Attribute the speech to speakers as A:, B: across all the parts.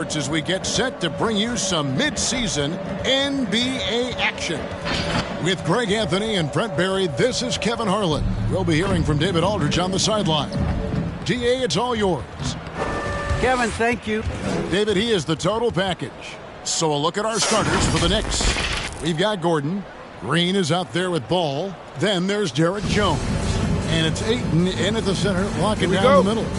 A: As we get set to bring you some mid-season NBA action. With Greg Anthony and Brent Barry, this is Kevin Harlan. We'll be hearing from David Aldridge on the sideline. DA, it's all yours.
B: Kevin, thank you.
A: David, he is the total package. So a look at our starters for the Knicks. We've got Gordon. Green is out there with Ball. Then there's Derek Jones. And it's Ayton in at the center, locking down the middle.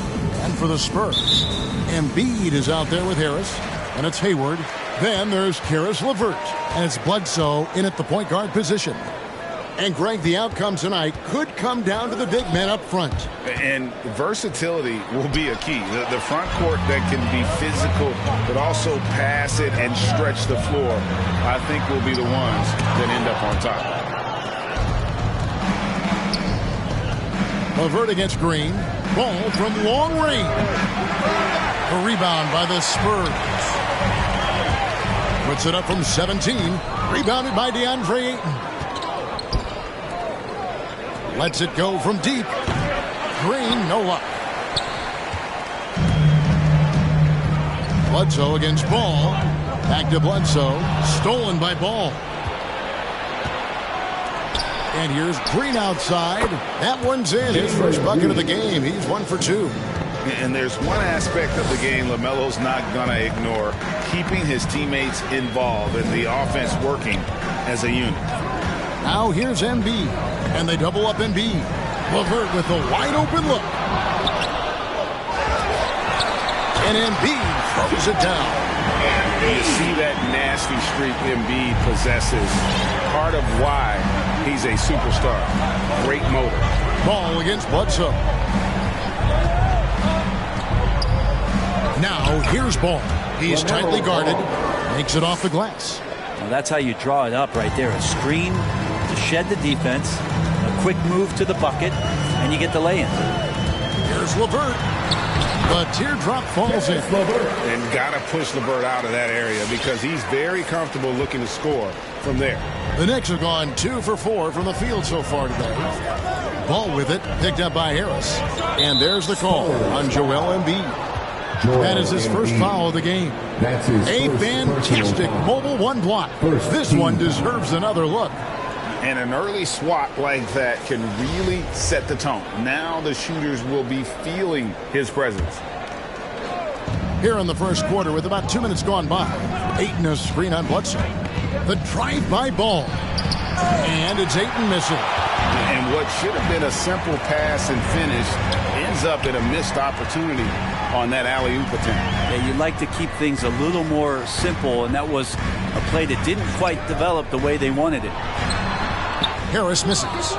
A: And for the Spurs, Embiid is out there with Harris, and it's Hayward. Then there's Karis LeVert, and it's Bledsoe in at the point guard position. And Greg, the outcome tonight could come down to the big men up front.
C: And versatility will be a key. The front court that can be physical, but also pass it and stretch the floor, I think will be the ones that end up on top.
A: LeVert against Green. Ball from long range. A rebound by the Spurs. Puts it up from 17. Rebounded by DeAndre Ayton. Lets it go from deep. Green, no luck. Bledsoe against Ball. Back to Bledsoe. Stolen by Ball. And here's Green outside. That one's in. His first bucket of the game. He's 1 for 2.
C: And there's one aspect of the game LaMelo's not going to ignore. Keeping his teammates involved and the offense working as a unit.
A: Now here's Embiid. And they double up Embiid. LeVert with a wide open look. And Embiid throws it down.
C: You see that nasty streak Embiid possesses. Part of why he's a superstar. Great motor.
A: Ball against Bledsoe. Now here's Ball. He's tightly guarded. Makes it off the glass.
B: Well, that's how you draw it up right there. A screen to shed the defense. A quick move to the bucket. And you get the lay-in.
A: Here's LeVert. The teardrop falls in.
C: And got to push LeVert out of that area because he's very comfortable looking to score from there.
A: The Knicks have gone 2 for 4 from the field so far today. Ball with it, picked up by Harris. And there's the call on Joel Embiid. That is his first foul of the game. A fantastic mobile one block. This one deserves another look.
C: And an early swat like that can really set the tone. Now the shooters will be feeling his presence.
A: Here in the first quarter with about 2 minutes gone by. Ayton a screen on Bledsoe. The drive-by Ball. And it's Ayton missing.
C: And what should have been a simple pass and finish ends up in a missed opportunity on that alley-oop attempt.
B: Yeah, you'd like to keep things a little more simple, and that was a play that didn't quite develop the way they wanted it.
A: Harris misses.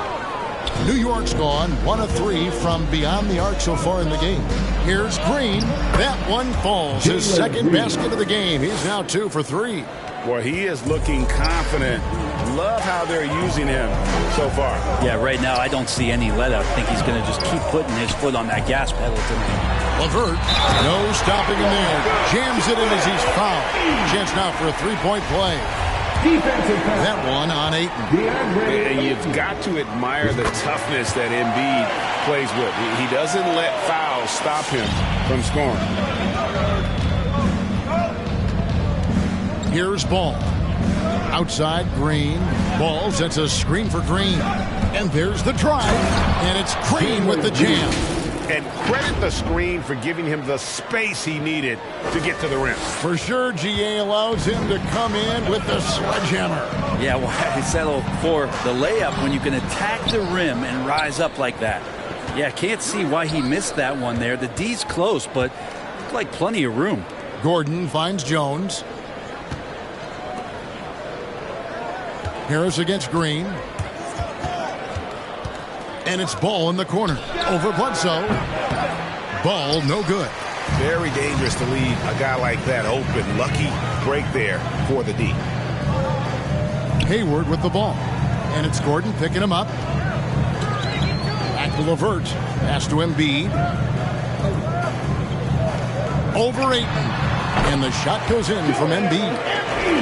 A: New York's gone 1 of 3 from beyond the arc so far in the game. Here's Green. That one falls. His second basket of the game. He's now 2 for 3.
C: Well, he is looking confident. Love how they're using him so far.
B: Yeah, right now I don't see any let up. I think he's going to just keep putting his foot on that gas pedal tonight.
A: LeVert, no stopping him there. Jams it in as he's fouled. Chance now for a three-point play. That one on Ayton.
C: And you've got to admire the toughness that Embiid plays with. He doesn't let fouls stop him from scoring.
A: Here's Ball. Outside Green. Ball sets a screen for Green. And there's the drive. And it's Green with the jam.
C: And credit the screen for giving him the space he needed to get to the rim.
A: For sure, GA allows him to come in with the sledgehammer.
B: Yeah, why settle for the layup when you can attack the rim and rise up like that? Yeah, can't see why he missed that one there. The D's close, but looked like plenty of room.
A: Gordon finds Jones. Harris against Green. And it's Ball in the corner. Over Bledsoe. Ball no good.
C: Very dangerous to leave a guy like that open. Lucky break there for the D.
A: Hayward with the ball. And it's Gordon picking him up. Back to LeVert. Pass to Embiid. Over Ayton. And the shot goes in from Embiid.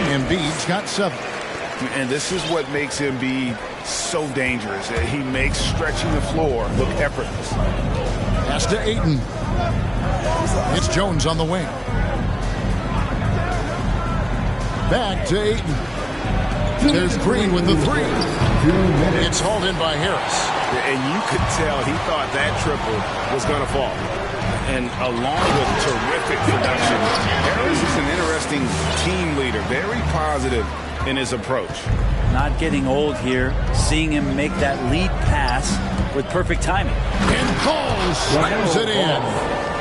A: Embiid's got 7.
C: And this is what makes Embiid so dangerous. He makes stretching the floor look effortless.
A: Pass to Ayton. It's Jones on the wing. back to Ayton. There's Green with the three. It's hauled in by Harris.
C: And you could tell he thought that triple was going to fall. And along with terrific production, Harris is an interesting team leader, very positive in his approach.
B: Not getting old here, seeing him make that lead pass with perfect timing.
A: And Ball slams it in.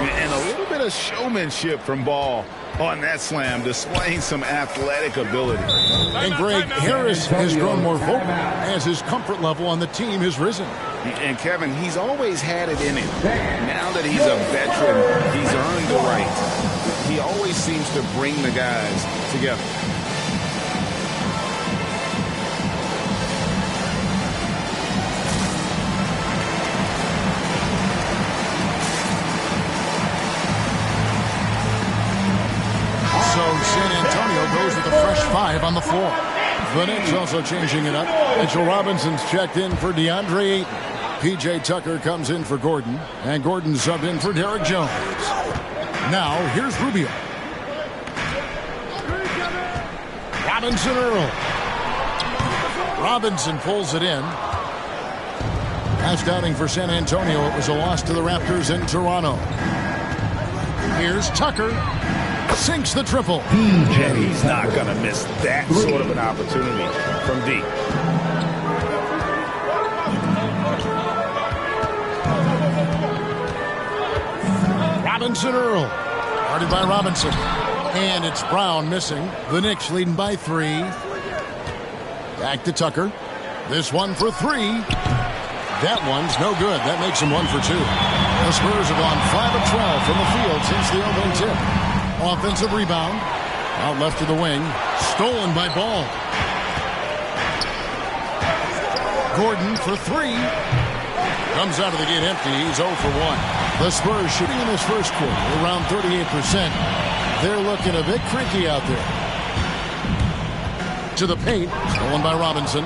C: And a little bit of showmanship from Ball on that slam, displaying some athletic ability.
A: And Greg, Harris has grown more vocal as his comfort level on the team has risen.
C: And Kevin, he's always had it in him. Now that he's a veteran, he's earned the right. He always seems to bring the guys together.
A: San Antonio goes with a fresh 5 on the floor. The Knicks also changing it up. Mitchell Robinson's checked in for DeAndre Ayton. P.J. Tucker comes in for Gordon. And Gordon subbed in for Derek Jones. Now, here's Rubio. Robinson Earl. Robinson pulls it in. Last outing for San Antonio, it was a loss to the Raptors in Toronto. Here's Tucker. Sinks the triple.
C: And he's not going to miss that sort of an opportunity from deep.
A: Robinson Earl. Guarded by Robinson. And it's Brown missing. The Knicks leading by 3. Back to Tucker. This one for 3. That one's no good. That makes him 1 for 2. The Spurs have gone 5 of 12 from the field since the opening tip. Offensive rebound. Out left to the wing. Stolen by Ball. Gordon for 3. Comes out of the gate empty. He's 0 for 1. The Spurs shooting in this first quarter around 38%. They're looking a bit creaky out there. To the paint. Stolen by Robinson.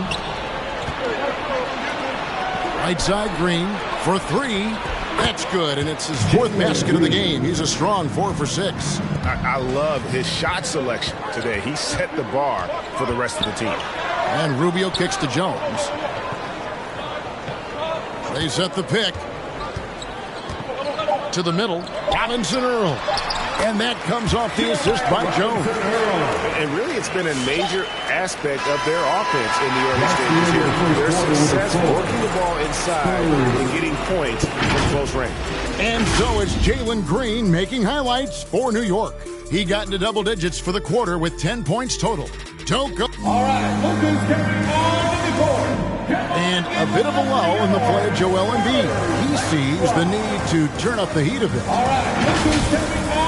A: Right side Green for 3. That's good, and it's his 4th basket of the game. He's a strong 4 for 6.
C: I love his shot selection today. He set the bar for the rest of the team.
A: And Rubio kicks to Jones. They set the pick. To the middle. Robinson Earl. And that comes off the assist by Jones.
C: And really, it's been a major aspect of their offense in the early stages here. Their success working the ball inside and getting points from close range.
A: And so it's Jalen Green making highlights for New York. He got into double digits for the quarter with 10 points total. Don't go.
D: All right, look who's coming on the court.
A: And a bit of a lull in the play of Joel Embiid. He sees the need to turn up the heat a bit.
D: All right, look who's coming on.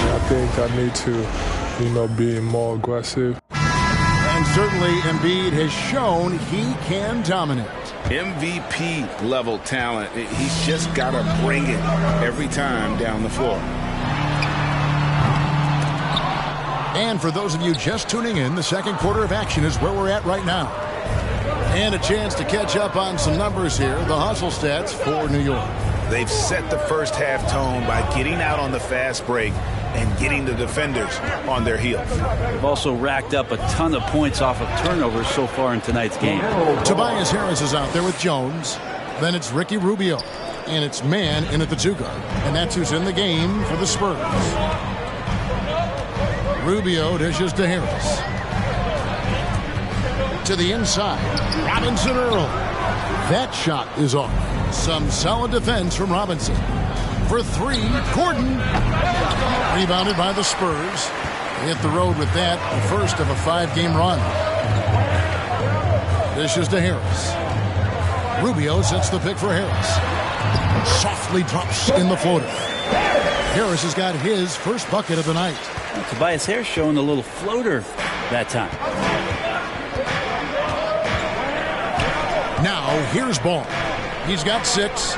E: I think I need to, be more aggressive.
A: And certainly Embiid has shown he can dominate.
C: MVP level talent. He's just got to bring it every time down the floor.
A: And for those of you just tuning in, the second quarter of action is where we're at right now. And a chance to catch up on some numbers here, the hustle stats for New York.
C: They've set the first half tone by getting out on the fast break and getting the defenders on their heels.
B: They've also racked up a ton of points off of turnovers so far in tonight's game.
A: Tobias Harris is out there with Jones. Then it's Ricky Rubio. And it's Man in at the 2 guard. And that's who's in the game for the Spurs. Rubio dishes to Harris. To the inside. Robinson Earl. That shot is off. Some solid defense from Robinson. For 3, Gordon. Rebounded by the Spurs. They hit the road with that, the first of a 5-game run. Dishes to Harris. Rubio sets the pick for Harris. Softly drops in the floater. Harris has got his first bucket of the night.
B: Tobias Harris showing a little floater that time.
A: Now, here's Ball. He's got 6.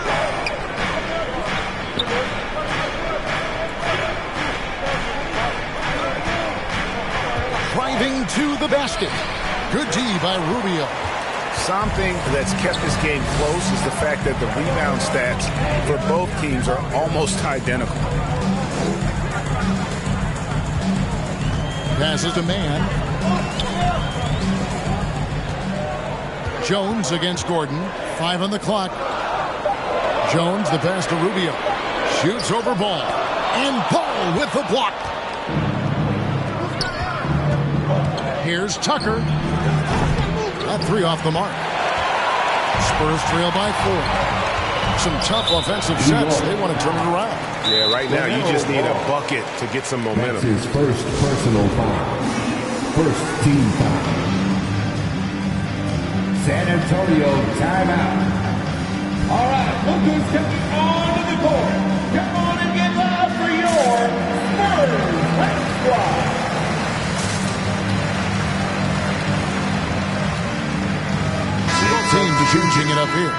A: Driving to the basket. Good D by Rubio.
C: Something that's kept this game close is the fact that the rebound stats for both teams are almost identical.
A: Passes to Man. Jones against Gordon. 5 on the clock. Jones, the pass to Rubio. Shoots over Ball. And Ball with the block. Here's Tucker. That 3 off the mark. Spurs trail by 4. Some tough offensive sets. They want to turn it around.
C: Yeah, right now you just need a bucket to get some momentum.
F: That's his first personal foul. First team foul. San Antonio timeout.
D: All right, look who's coming onto the court. Come on and get loud for your Spurs squad.
A: Team changing it up here.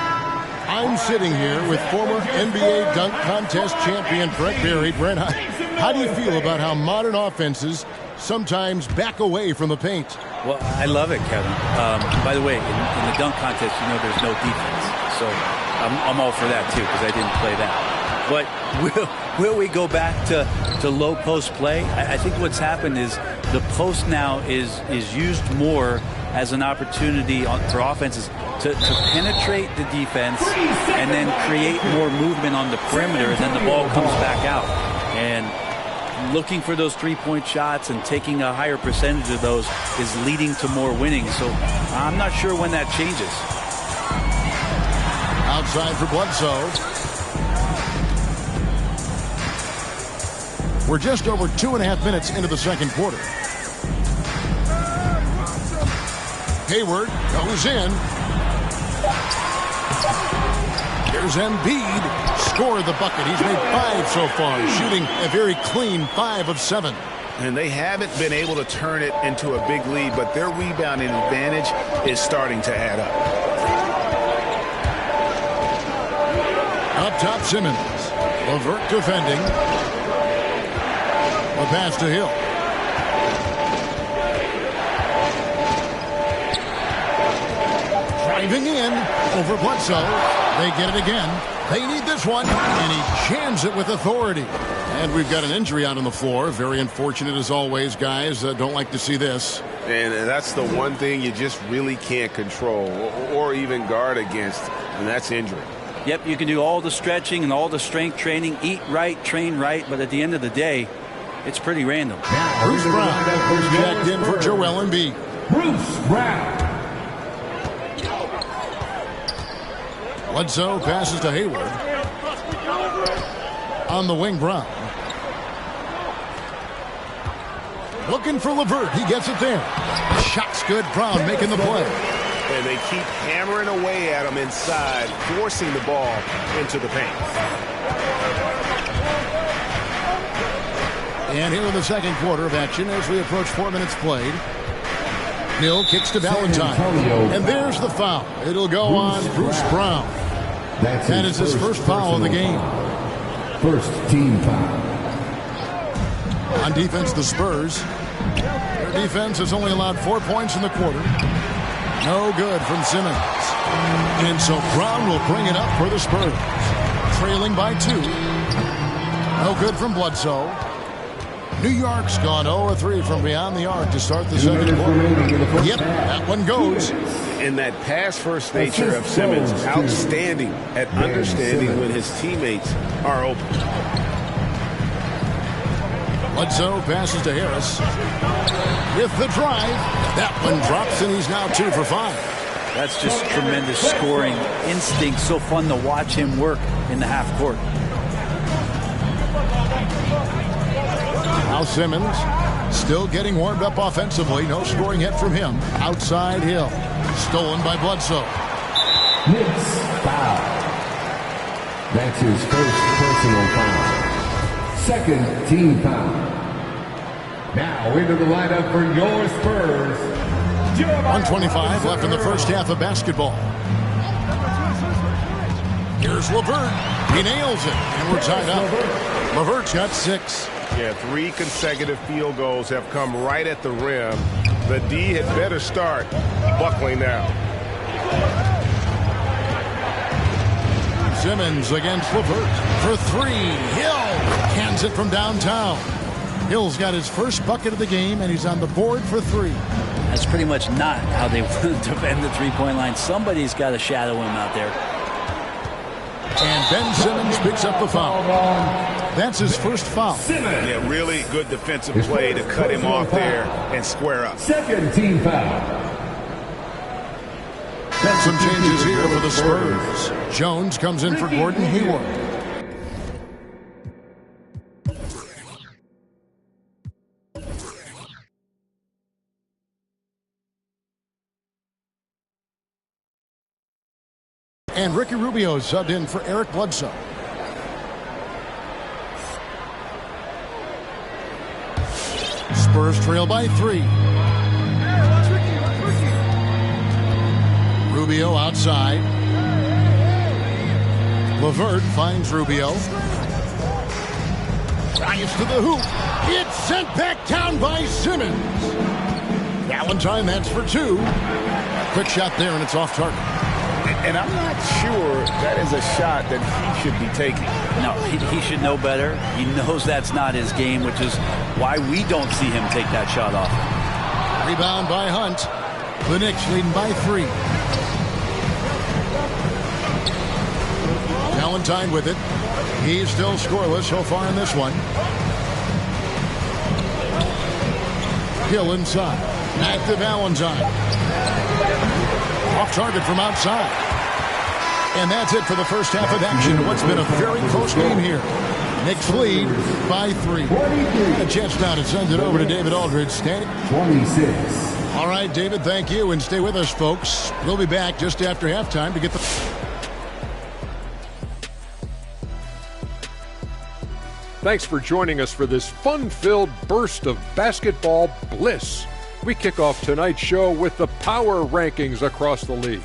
A: I'm sitting here with former NBA dunk contest champion Brett Berry. Brett, how do you feel about how modern offenses sometimes back away from the paint?
B: Well, I love it, Kevin. By the way, in the dunk contest, you know there's no defense. So I'm all for that, too, because I didn't play that. But will we go back to low post play? I think what's happened is the post now is used more as an opportunity for offenses to penetrate the defense and then create more movement on the perimeter, and then the ball comes back out. And looking for those three-point shots and taking a higher percentage of those is leading to more winning. So I'm not sure when that changes.
A: Outside for Bledsoe. We're just over 2.5 minutes into the second quarter. Hayward goes in. Here's Embiid. Scored the bucket. He's made 5 so far, shooting a very clean 5 of 7.
C: And they haven't been able to turn it into a big lead, but their rebounding advantage is starting to add up.
A: Up top, Simmons. LeVert defending. A pass to Hill. Driving in over Bledsoe. They get it again. They need this one. And he jams it with authority. And we've got an injury out on the floor. Very unfortunate as always, guys. Don't like to see this.
C: And that's the one thing you just really can't control or even guard against, and that's injury.
B: Yep, you can do all the stretching and all the strength training, eat right, train right, but at the end of the day, it's pretty random.
A: Bruce Brown who's checked in for Joel Embiid.
D: Bruce Brown.
A: Bledsoe passes to Hayward. On the wing, Brown. Looking for LeVert. He gets it there. Shot's good. Brown making the play.
C: And they keep hammering away at him inside, forcing the ball into the paint.
A: And here in the second quarter of action as we approach 4 minutes played. Hill kicks to Valentine. And there's the foul. It'll go on Bruce Brown. That is his first foul of the game.
F: First team foul.
A: On defense, the Spurs. Their defense has only allowed 4 points in the quarter. No good from Simmons. And so Brown will bring it up for the Spurs. Trailing by 2. No good from Bledsoe. New York's gone 0-3 from beyond the arc to start the second quarter. Yep, that one goes.
C: And that pass-first nature of Simmons, outstanding at understanding when his teammates are open.
A: Bledsoe passes to Harris. With the drive, that one drops, and he's now 2 for 5.
B: That's just tremendous scoring instinct. So fun to watch him work in the half court.
A: Now Simmons still getting warmed up offensively. No scoring yet from him. Outside Hill. Stolen by Bledsoe.
F: Hits foul. That's his first personal foul. Second team foul. Now into the lineup for your Spurs.
A: 1:25 left in the first half of basketball. Here's LeVert. He nails it, and we're tied up. LeVert's got 6.
C: Yeah, 3 consecutive field goals have come right at the rim. The D had better start buckling now.
A: Simmons against LeVert for 3. Hill cans it from downtown. Hill's got his first bucket of the game, and he's on the board for 3.
B: That's pretty much not how they defend the three-point line. Somebody's got to shadow him out there.
A: And Ben Simmons picks up the foul. That's his first foul.
C: Yeah, really good defensive play to cut him off there and square up.
F: Second team foul.
A: Some changes here for the Spurs. Jones comes in for Gordon Hayward. And Ricky Rubio subbed in for Eric Bledsoe. Spurs trail by 3. Rubio outside. LeVert finds Rubio. Drives to the hoop. It's sent back down by Simmons. Valentine, that's for 2. Quick shot there, and it's off target.
C: And I'm not sure that is a shot that he should be taking.
B: No, he should know better. He knows that's not his game, which is why we don't see him take that shot off.
A: Rebound by Hunt. The Knicks leading by 3. Valentine with it. He's still scoreless so far in this one. Hill inside. Back to Valentine. Off target from outside. And that's it for the first half of action. What's been a very close game here. Knicks lead by 3. A chance now to send it over to David Aldridge. Standing
F: 26.
A: All right, David, thank you. And stay with us, folks. We'll be back just after halftime to get the...
G: Thanks for joining us for this fun-filled burst of basketball bliss. We kick off tonight's show with the power rankings across the league.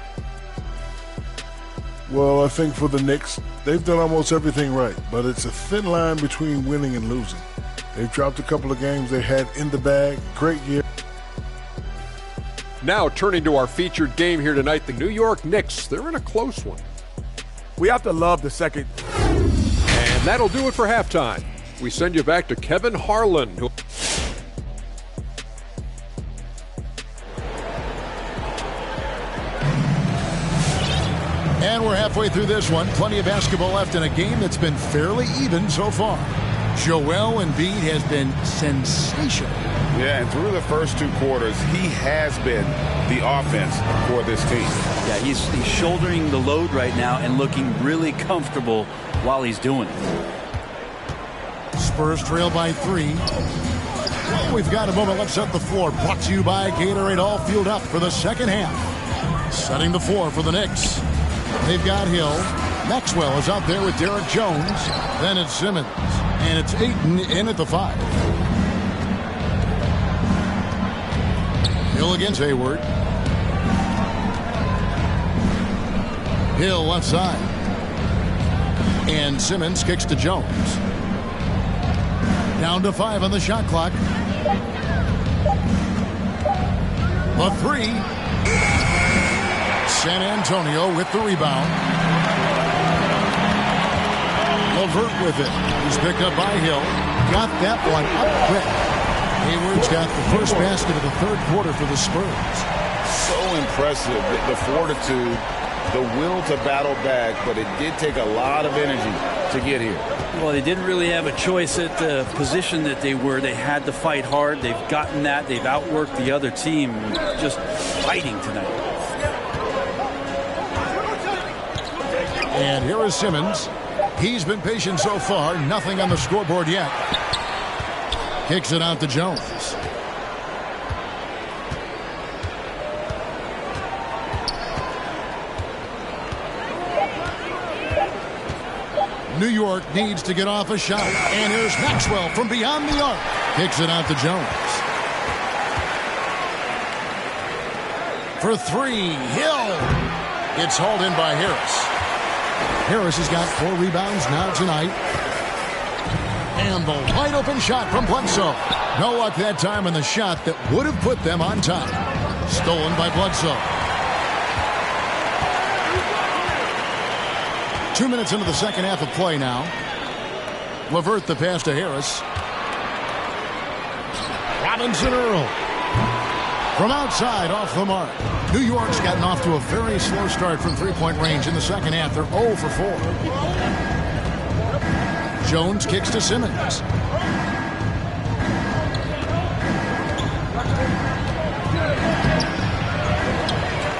H: Well, I think for the Knicks, they've done almost everything right, but it's a thin line between winning and losing. They've dropped a couple of games they had in the bag. Great year.
G: Now turning to our featured game here tonight, the New York Knicks. They're in a close one.
I: We have to love the second.
G: And that'll do it for halftime. We send you back to Kevin Harlan, who...
A: And we're halfway through this one. Plenty of basketball left in a game that's been fairly even so far. Joel Embiid has been sensational.
C: Yeah, and through the first 2 quarters, he has been the offense for this team.
B: Yeah, he's shouldering the load right now and looking really comfortable while he's doing it.
A: Spurs trail by 3. We've got a moment left set the floor. Brought to you by Gatorade, all fueled up for the second half. Setting the floor for the Knicks. They've got Hill. Maxwell is out there with Derek Jones. Then it's Simmons. And it's Ayton in at the 5. Hill against Hayward. Hill left side. And Simmons kicks to Jones. Down to 5 on the shot clock. The 3. San Antonio with the rebound. LeVert with it. He's picked up by Hill. Got that one up quick. Hayward's got the first basket of the 3rd quarter for the Spurs.
C: So impressive, the fortitude, the will to battle back, but it did take a lot of energy to get here.
B: Well, they didn't really have a choice at the position that they were. They had to fight hard. They've gotten that. They've outworked the other team. Just fighting tonight.
A: And here is Simmons. He's been patient so far. Nothing on the scoreboard yet. Kicks it out to Jones. New York needs to get off a shot. And here's Maxwell from beyond the arc. Kicks it out to Jones. For 3, Hill. It's hauled in by Harris. Harris has got 4 rebounds now tonight. And the wide open shot from Bledsoe. No luck that time on the shot that would have put them on top. Stolen by Bledsoe. 2 minutes into the second half of play now. LeVert the pass to Harris. Robinson Earl. From outside, off the mark. New York's gotten off to a very slow start from three-point range in the second half. They're 0 for 4. Jones kicks to Simmons.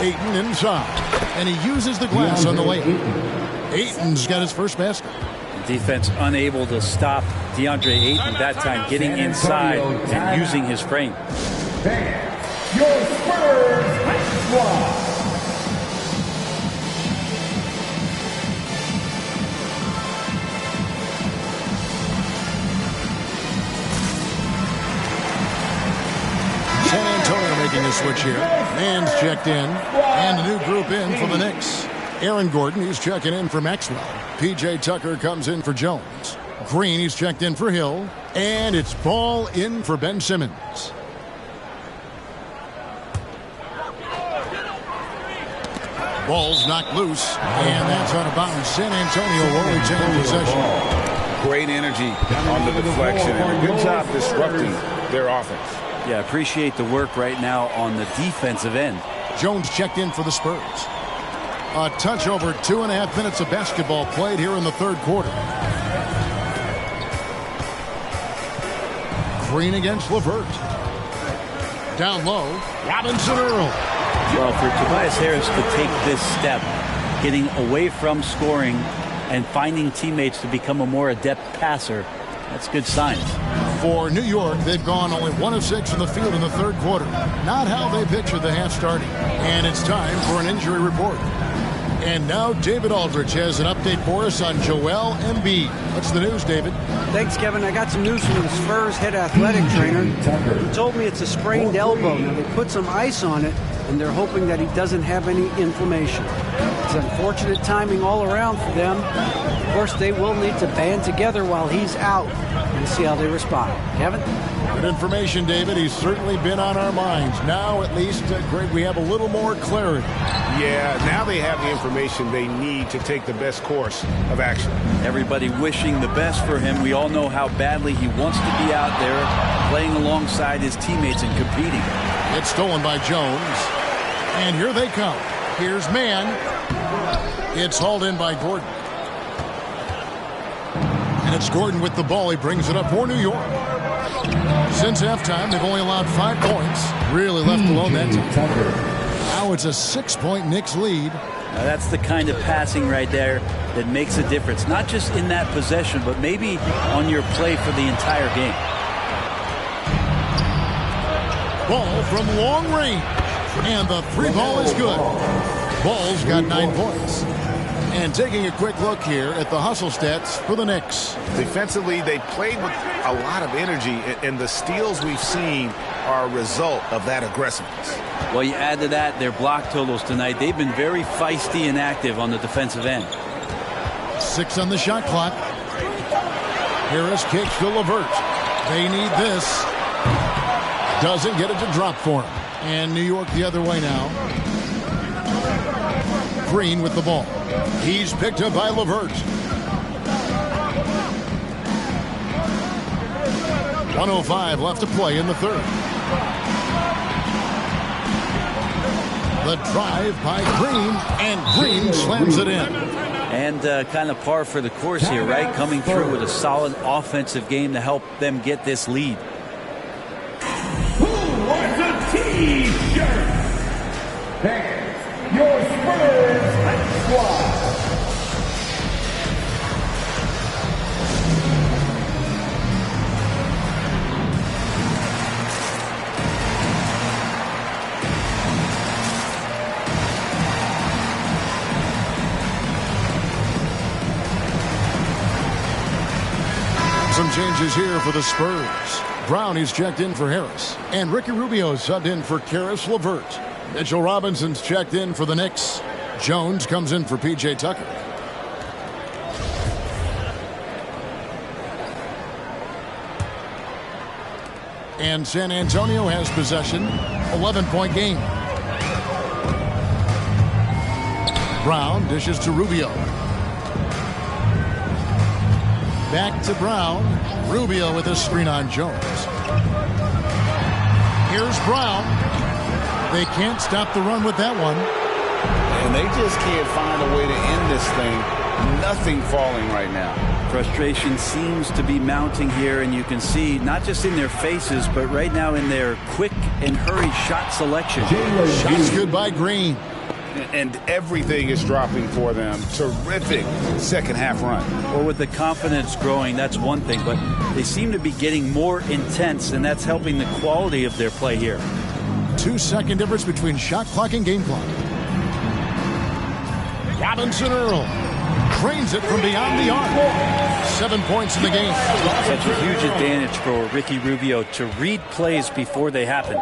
A: Ayton inside. And he uses the glass on the layup. Ayton's got his first basket.
B: Defense unable to stop DeAndre Ayton that time, getting inside and using his frame.
D: Your Spurs next one.
A: San Antonio making a switch here. Man's checked in. And a new group in for the Knicks. Aaron Gordon, he's checking in for Maxwell. P.J. Tucker comes in for Jones. Green, he's checked in for Hill. And it's Ball in for Ben Simmons. Ball's knocked loose, and that's out of bounds. San Antonio will retain possession.
C: Great energy on the deflection, and a good job disrupting their offense.
B: Yeah, appreciate the work right now on the defensive end.
A: Jones checked in for the Spurs. A touch over 2.5 minutes of basketball played here in the third quarter. Green against LeVert. Down low, Robinson Earl.
B: Well, for Tobias Harris to take this step, getting away from scoring and finding teammates to become a more adept passer, that's good signs.
A: For New York, they've gone only 1 of 6 in the field in the third quarter. Not how they pictured the half starting. And it's time for an injury report. And now David Aldridge has an update for us on Joel Embiid. What's the news, David?
J: Thanks, Kevin. I got some news from the Spurs head athletic trainer. He told me it's a sprained elbow. Now, they put some ice on it, and they're hoping that he doesn't have any inflammation. It's unfortunate timing all around for them. Of course, they will need to band together while he's out and see how they respond. Kevin?
A: Good information, David. He's certainly been on our minds. Now, at least, Greg, we have a little more clarity.
C: Yeah, now they have the information they need to take the best course of action.
B: Everybody wishing the best for him. We all know how badly he wants to be out there playing alongside his teammates and competing.
A: It's stolen by Jones. And here they come. Here's man. It's hauled in by Gordon. And it's Gordon with the ball. He brings it up for New York. Since halftime, they've only allowed 5 points. Really left alone that time. Now it's a 6-point Knicks lead.
B: Now that's the kind of passing right there that makes a difference. Not just in that possession, but maybe on your play for the entire game.
A: Ball from long range. And the three ball is good. Ball's got 9 points. And taking a quick look here at the hustle stats for the Knicks.
C: Defensively, they played with a lot of energy, and the steals we've seen are a result of that aggressiveness.
B: Well, you add to that their block totals tonight. They've been very feisty and active on the defensive end.
A: 6 on the shot clock. Harris kicks to LeVert. They need this. Doesn't get it to drop for him. And New York the other way now. Green with the ball. He's picked up by LeVert. 1:05 left to play in the third. The drive by Green, and Green slams it in.
B: And kind of par for the course here, right? Coming through with a solid offensive game to help them get this lead.
D: Who wants a T-shirt? There's your Spurs High Squad.
A: Some changes here for the Spurs. Brown is checked in for Harris. And Ricky Rubio subbed in for Karis LeVert. Mitchell Robinson's checked in for the Knicks. Jones comes in for P.J. Tucker. And San Antonio has possession. 11-point game. Brown dishes to Rubio. Back to Brown. Rubio with a screen on Jones. Here's Brown. They can't stop the run with that one.
C: And they just can't find a way to end this thing. Nothing falling right now.
B: Frustration seems to be mounting here, and you can see not just in their faces, but right now in their quick and hurried shot selection.
A: Shots good by Green.
C: And everything is dropping for them. Terrific second half run.
B: Well, with the confidence growing, that's one thing, but they seem to be getting more intense, and that's helping the quality of their play here.
A: 2-second difference between shot clock and game clock. Robinson Earl cranes it from beyond the arc. 7 points in the game.
B: Such a huge advantage for Ricky Rubio to read plays before they happen.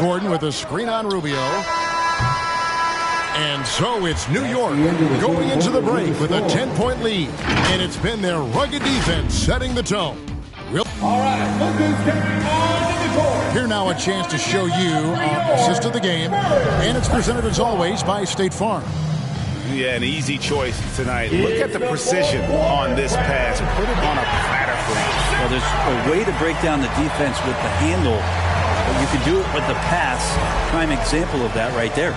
A: Gordon with a screen on Rubio. And so it's New York going into the break with a 10-point lead. And it's been their rugged defense setting the tone.
D: All right, look who's coming on the court.
A: Here now a chance to show you our assist of the game. And it's presented as always by State Farm.
C: Yeah, an easy choice tonight. Look at the precision on this pass. Put it on a platter for him.
B: Well, there's a way to break down the defense with the handle, but you can do it with the pass. Prime example of that right there.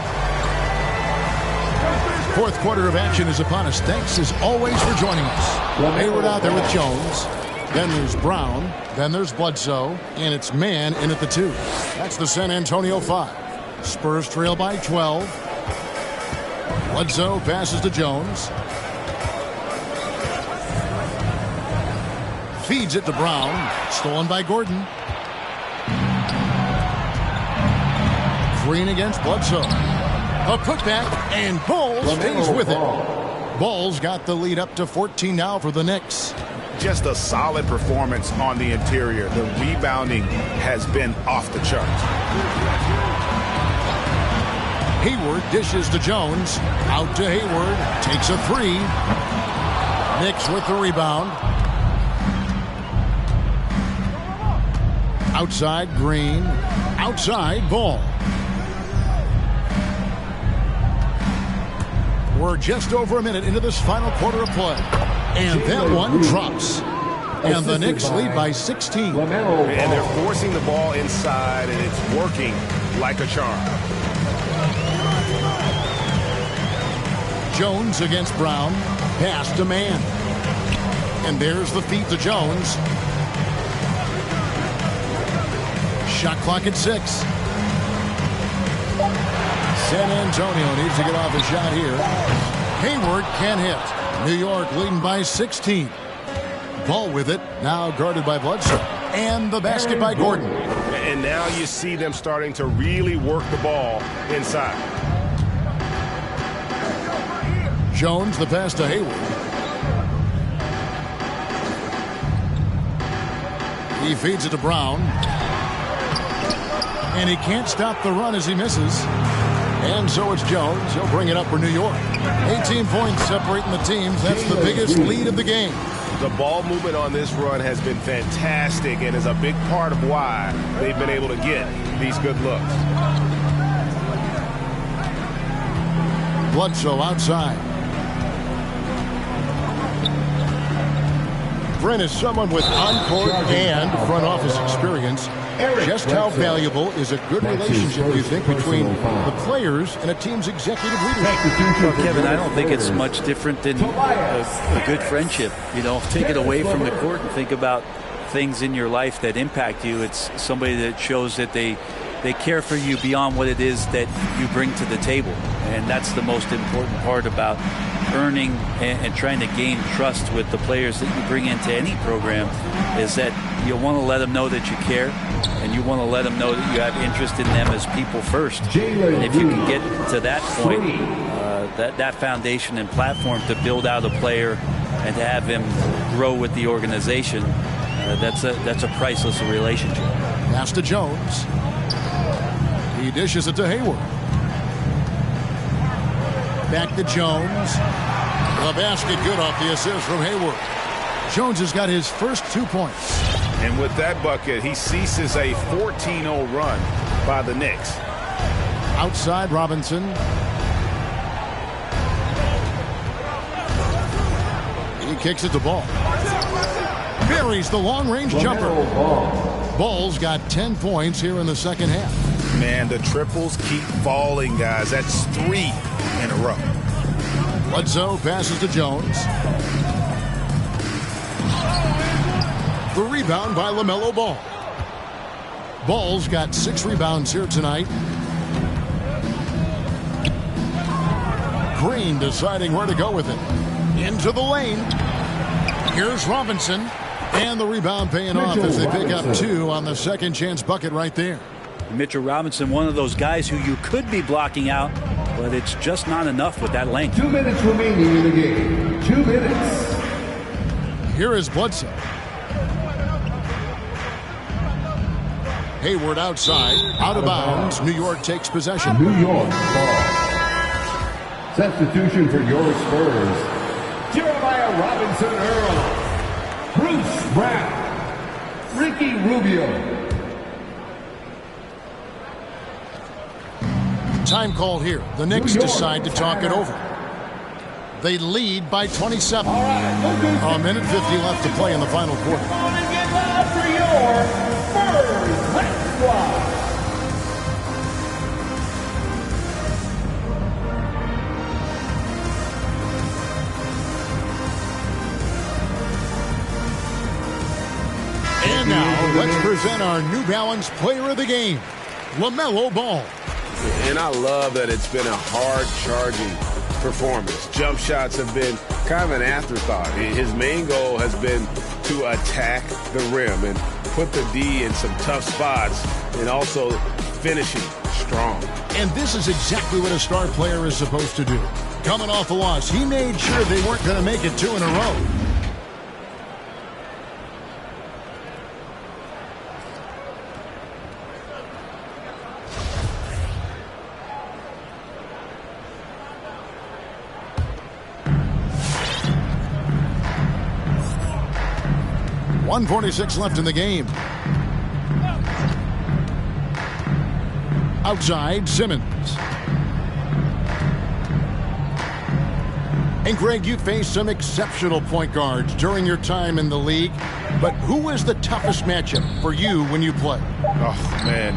A: Fourth quarter of action is upon us. Thanks as always for joining us. Hayward out there with Jones. Then there's Brown. Then there's Bledsoe. And it's man in at the 2. That's the San Antonio 5. Spurs trail by 12. Bledsoe passes to Jones. Feeds it to Brown. Stolen by Gordon. Green against Bledsoe. A putback, and Ball stays with it. Ball's got the lead up to 14 now for the Knicks.
C: Just a solid performance on the interior. The rebounding has been off the charts.
A: Hayward dishes to Jones. Out to Hayward. Takes a 3. Knicks with the rebound. Outside Green. Outside Ball. We're just over a minute into this final quarter of play. And that one drops. And the Knicks lead by 16.
C: And they're forcing the ball inside, and it's working like a charm.
A: Jones against Brown. Pass to man. And there's the feed to Jones. Shot clock at 6. San Antonio needs to get off a shot here. Hayward can't hit. New York leading by 16. Ball with it. Now guarded by Bledsoe. And the basket by Gordon.
C: And now you see them starting to really work the ball inside.
A: Jones the pass to Hayward. He feeds it to Brown. And he can't stop the run as he misses. And so it's Jones. He'll bring it up for New York. 18 points separating the teams. That's the biggest lead of the game.
C: The ball movement on this run has been fantastic and is a big part of why they've been able to get these good looks.
A: Bledsoe outside. Brent is someone with on-court and front office experience. Just how valuable is a good relationship, do you think, between the players and a team's executive leadership?
B: Well, Kevin, I don't think it's much different than a good friendship. You know, take it away from the court and think about things in your life that impact you. It's somebody that shows that they care for you beyond what it is that you bring to the table. And that's the most important part about earning and trying to gain trust with the players that you bring into any program, is that you want to let them know that you care, and you want to let them know that you have interest in them as people first. And if you can get to that point, that foundation and platform to build out a player and to have him grow with the organization, that's a priceless relationship.
A: Pass to Jones. He dishes it to Hayward. Back to Jones. The basket good off the assist from Hayward. Jones has got his first 2 points.
C: And with that bucket, he ceases a 14-0 run by the Knicks.
A: Outside Robinson. He kicks it to Ball. Buries the long-range jumper. Ball's got 10 points here in the second half.
C: Man, the triples keep falling, guys. That's 3 in a row.
A: Bledsoe passes to Jones. The rebound by LaMelo Ball. Ball's got 6 rebounds here tonight. Green deciding where to go with it. Into the lane. Here's Robinson. And the rebound paying off as they pick up 2 on the second chance bucket right there.
B: Mitchell Robinson, one of those guys who you could be blocking out, but it's just not enough with that length.
D: 2 minutes remaining in the game. 2 minutes.
A: Here is Bledsoe. Hayward outside. Out of bounds. New York takes possession.
F: New York ball. Substitution for your Spurs.
D: Jeremiah Robinson Earl. Bruce Brown. Ricky Rubio.
A: Time called here. The Knicks decide to talk it over. They lead by 27. A minute 50 left to play in the final quarter.
D: Come on and get loud for your Spurs High Squad.
A: And now, let's present our New Balance Player of the Game, LaMelo Ball.
C: And I love that it's been a hard-charging performance. Jump shots have been kind of an afterthought. His main goal has been to attack the rim and put the D in some tough spots and also finishing strong.
A: And this is exactly what a star player is supposed to do. Coming off a loss, he made sure they weren't going to make it 2 in a row. .146 left in the game. Outside, Simmons. And Greg, you faced some exceptional point guards during your time in the league, but who was the toughest matchup for you when you played?
C: Oh, man.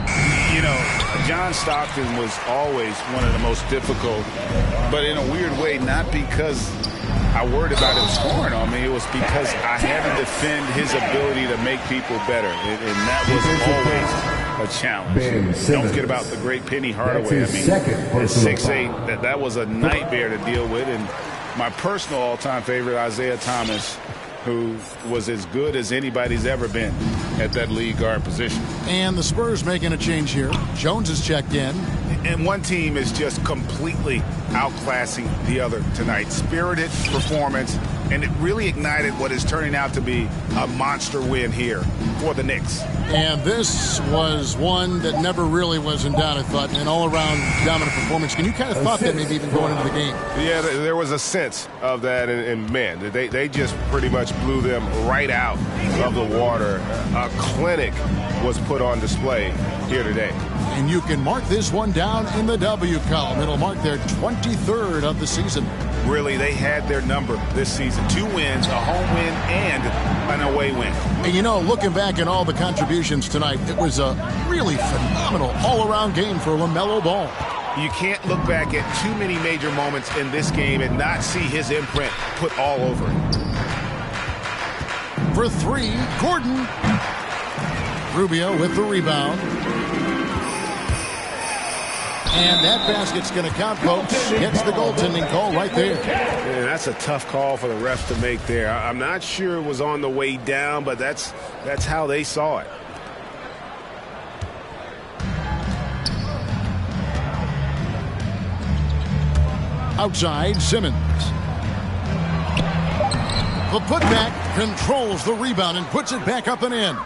C: You know, John Stockton was always one of the most difficult, but in a weird way, not because I worried about him scoring on me. It was because I had to defend his ability to make people better, and that was always a challenge. Don't forget about the great Penny Hardaway. I mean, at 6'8", that was a nightmare to deal with. And my personal all-time favorite, Isaiah Thomas, who was as good as anybody's ever been at that lead guard position.
A: And the Spurs making a change here. Jones has checked in.
C: And one team is just completely outclassing the other tonight. Spirited performance, and it really ignited what is turning out to be a monster win here for the Knicks.
A: And this was one that never really was in doubt, I thought, an all-around dominant performance. And you kind of thought that maybe even going into the game.
C: Yeah, there was a sense of that, and man, they just pretty much blew them right out of the water. A clinic was put on display here today.
A: And you can mark this one down in the W column. It'll mark their 23rd of the season.
C: Really, they had their number this season. 2 wins, a home win, and an away win.
A: And you know, looking back at all the contributions tonight, it was a really phenomenal all-around game for LaMelo Ball.
C: You can't look back at too many major moments in this game and not see his imprint put all over it.
A: For 3, Gordon. Rubio with the rebound. And that basket's going to count, folks. Gets the goaltending call right there.
C: Man, that's a tough call for the ref to make there. I'm not sure it was on the way down, but that's how they saw it.
A: Outside, Simmons. The putback controls the rebound and puts it back up and in.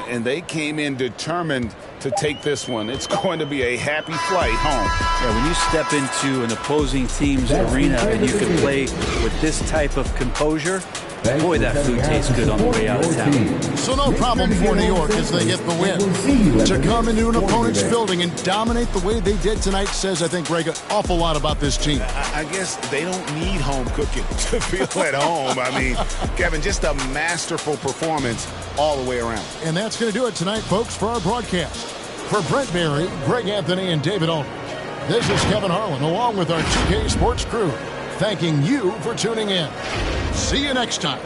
C: And they came in determined to take this one. It's going to be a happy flight home.
B: Yeah, when you step into an opposing team's arena and you can play with this type of composure, Boy, that food tastes good on the way out of town.
A: So no problem for New York as they get the win. To come into an opponent's building and dominate the way they did tonight says, I think, Greg, an awful lot about this team.
C: I guess they don't need home cooking to feel at home. I mean, Kevin, just a masterful performance all the way around.
A: And that's going to do it tonight, folks, for our broadcast. For Brent Berry, Greg Anthony, and David Aldridge, this is Kevin Harlan along with our 2K Sports crew, thanking you for tuning in. See you next time.